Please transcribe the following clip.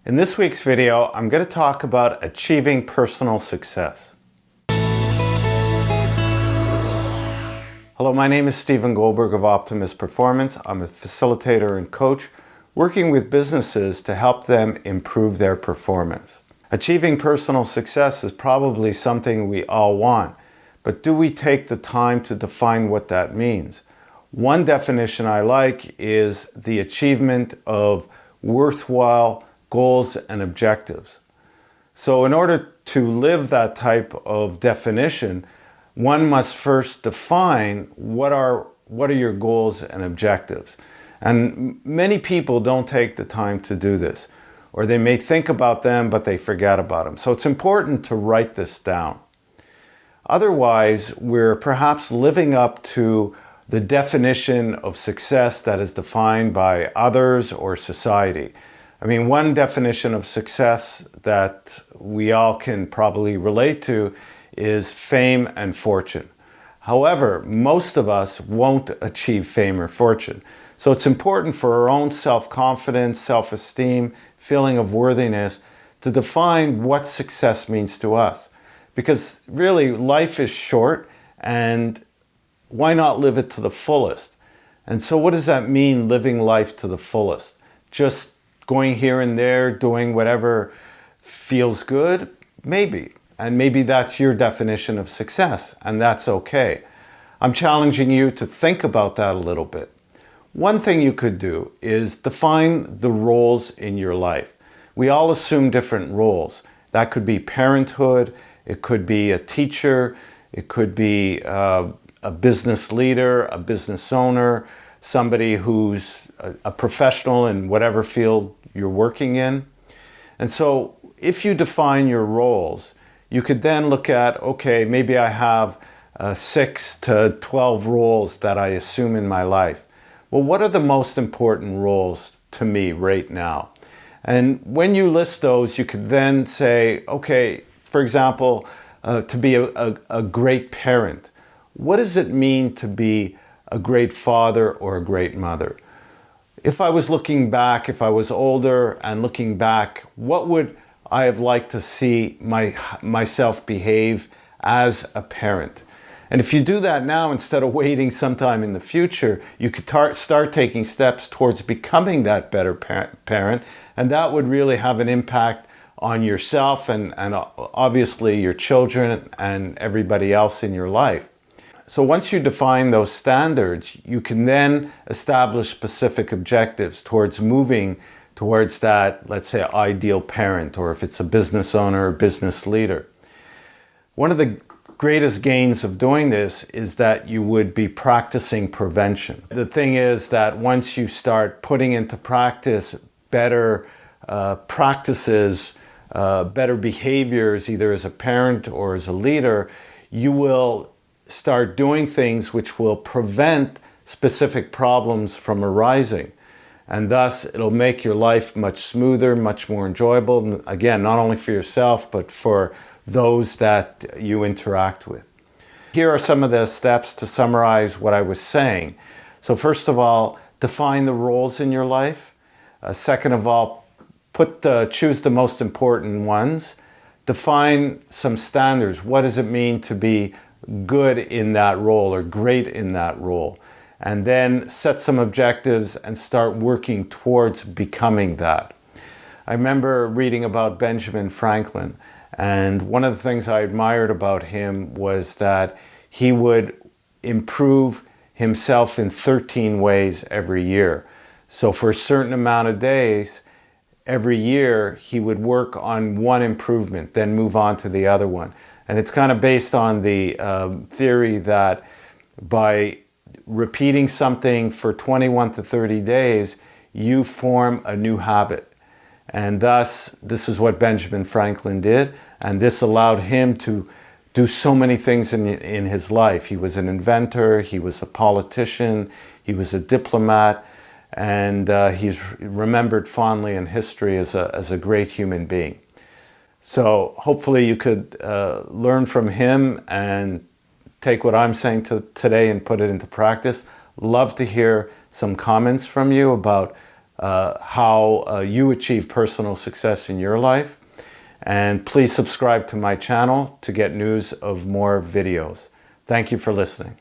In this week's video, I'm going to talk about achieving personal success. Hello, my name is Stephen Goldberg of Optimus Performance. I'm a facilitator and coach working with businesses to help them improve their performance. Achieving personal success is probably something we all want, but do we take the time to define what that means? One definition I like is the achievement of worthwhile goals and objectives. So in order to live that type of definition, one must first define what are your goals and objectives. And many people don't take the time to do this, or they may think about them, but they forget about them. So it's important to write this down. Otherwise, we're perhaps living up to the definition of success that is defined by others or society. I mean, one definition of success that we all can probably relate to is fame and fortune. However, most of us won't achieve fame or fortune. So it's important for our own self-confidence, self-esteem, feeling of worthiness to define what success means to us. Because really, life is short, and why not live it to the fullest? And so what does that mean, living life to the fullest? Just going here and there, doing whatever feels good? Maybe. And maybe that's your definition of success, and that's okay. I'm challenging you to think about that a little bit. One thing you could do is define the roles in your life. We all assume different roles. That could be parenthood, it could be a teacher, it could be a business leader, a business owner, somebody who's a professional in whatever field you're working in. And so if you define your roles, you could then look at, okay, maybe I have 6 to 12 roles that I assume in my life. Well, what are the most important roles to me right now? And when you list those, you could then say, okay, for example, to be a great parent. What does it mean to be a great father or a great mother? If I was looking back, if I was older and looking back, what would I have liked to see myself behave as a parent? And if you do that now, instead of waiting sometime in the future, you could start taking steps towards becoming that better parent, and that would really have an impact on yourself and obviously your children and everybody else in your life. So once you define those standards, you can then establish specific objectives towards moving towards that, let's say, ideal parent, or if it's a business owner or business leader. One of the greatest gains of doing this is that you would be practicing prevention. The thing is that once you start putting into practice better practices, better behaviors, either as a parent or as a leader, you will start doing things which will prevent specific problems from arising. And thus, it'll make your life much smoother, much more enjoyable. And again, not only for yourself, but for those that you interact with. Here are some of the steps to summarize what I was saying. So first of all, define the roles in your life. Second of all, choose the most important ones. Define some standards. What does it mean to be good in that role or great in that role? And then set some objectives and start working towards becoming that. I remember reading about Benjamin Franklin, and one of the things I admired about him was that he would improve himself in 13 ways every year. So for a certain amount of days, every year he would work on one improvement, then move on to the other one. And it's kind of based on the theory that by repeating something for 21 to 30 days, you form a new habit. And thus, this is what Benjamin Franklin did, and this allowed him to do so many things in his life. He was an inventor, he was a politician, he was a diplomat, and he's remembered fondly in history as a great human being. So hopefully you could learn from him and take what I'm saying today and put it into practice. Love to hear some comments from you about how you achieve personal success in your life. And please subscribe to my channel to get news of more videos. Thank you for listening.